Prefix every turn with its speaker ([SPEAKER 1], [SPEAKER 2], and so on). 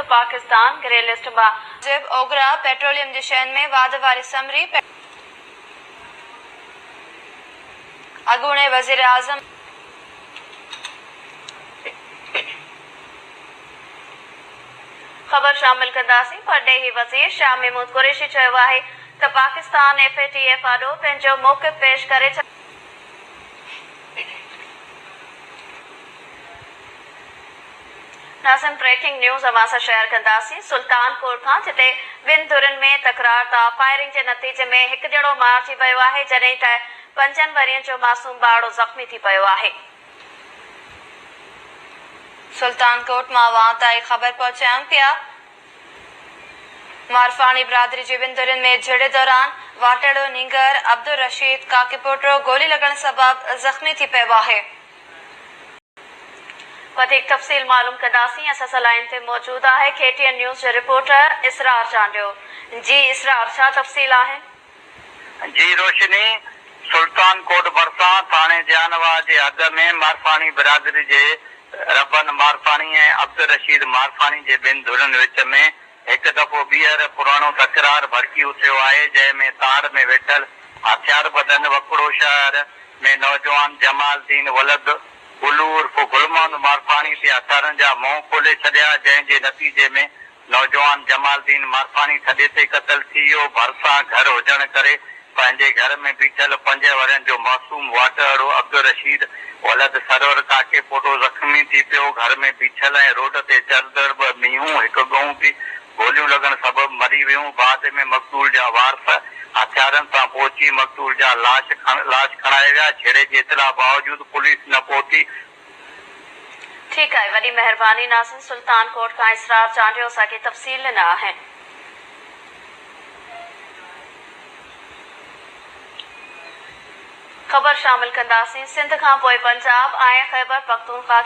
[SPEAKER 1] Pakistan grey list में ओगरा petroleum जी शयुनि में वाद वारी समरी अॻूणे वज़ीर आज़म ख़बर शामिल कंदासीं। परॾेही वज़ीर शाह महमूद कुरैशी चयो आहे त पाकिस्तान FATF आॾो पंहिंजो मौक़िफ़ पेश करे नाज़िम ब्रेकिंग न्यूज़ अवां सां शेयर कंदासीं। सुल्तानकोट खां जिते ॿिनि धुरनि में तकरार तां फायरिंग जे नतीजे में हिकु ॼणो मारिजी वियो आहे जॾहिं त 5 वरियनि जो मासूम ॿारड़ो ज़ख़्मी थी पियो आहे। सुल्तानकोट मां अवां ताईं ख़बर पहुचायूं पिया। मारफानी बिरादरी जी ॿिनि धुरनि में झड़ दौरान वाटड़ो नींगर अब्दुल रशीद काके पोटो गोली लॻण सबबि ज़ख़्मी थी पियो आहे। वधीक तफ़सील मालूम कंदासीं। असां सां लाइन ते मौजूद आहे KTN न्यूज़ जो रिपोर्टर इसरार चांडियो। जी इसरार, छा तफ़सील आहिनि?
[SPEAKER 2] जी रोशनी, सुल्तानकोट भरिसां थाणे जानवा जे अॻ में मारफानी बिरादरी जे रबन मारफानी ऐं अब्दुल रशीद मारफानी जे ॿिनि धुरनि विच में हिकु दफ़ो ॿीहर पुराणो तकरार भड़की उथियो आहे, जंहिंमें तार में वेठल हथियार बदन वकड़ो शहर में नौजवान जमालदीन वलद उर्फ गुलमान मारफानी ते हथियारनि जा मुंहुं खोले छॾिया, जंहिं जे नतीजे में नौजवान जमालदीन मारफानी थॾे ते क़तल थी वियो। भरिसां घर हुजण करे पंहिंजे घर में बीठल 5 वरियनि जो मासूम वाटड़ो अब्दुल रशीद वलद सरवर काके पोटो ज़ख़्मी थी पियो। घर में बीठल ऐं रोड ते चरदड़ 2 मींहूं हिकु गऊं बि गोलियूं लॻण सबबि मरी वियूं। बाद में मक़तूल जा वारस हथियारनि सां पहुची मक़तूल जा लाश खणाए विया। छेड़े जे इतला बावजूद पुलिस न पहुती।
[SPEAKER 1] ठीक है, वॾी महिरबानी नाज़िम। सुल्तानकोट खां इसरार चांडियो असांखे तफ़सील ॾिना आहिनि। ख़बर शामिल कंदासीं। सिंध खां पोइ पंजाब ऐं ख़ैबर पख्तूनख्वा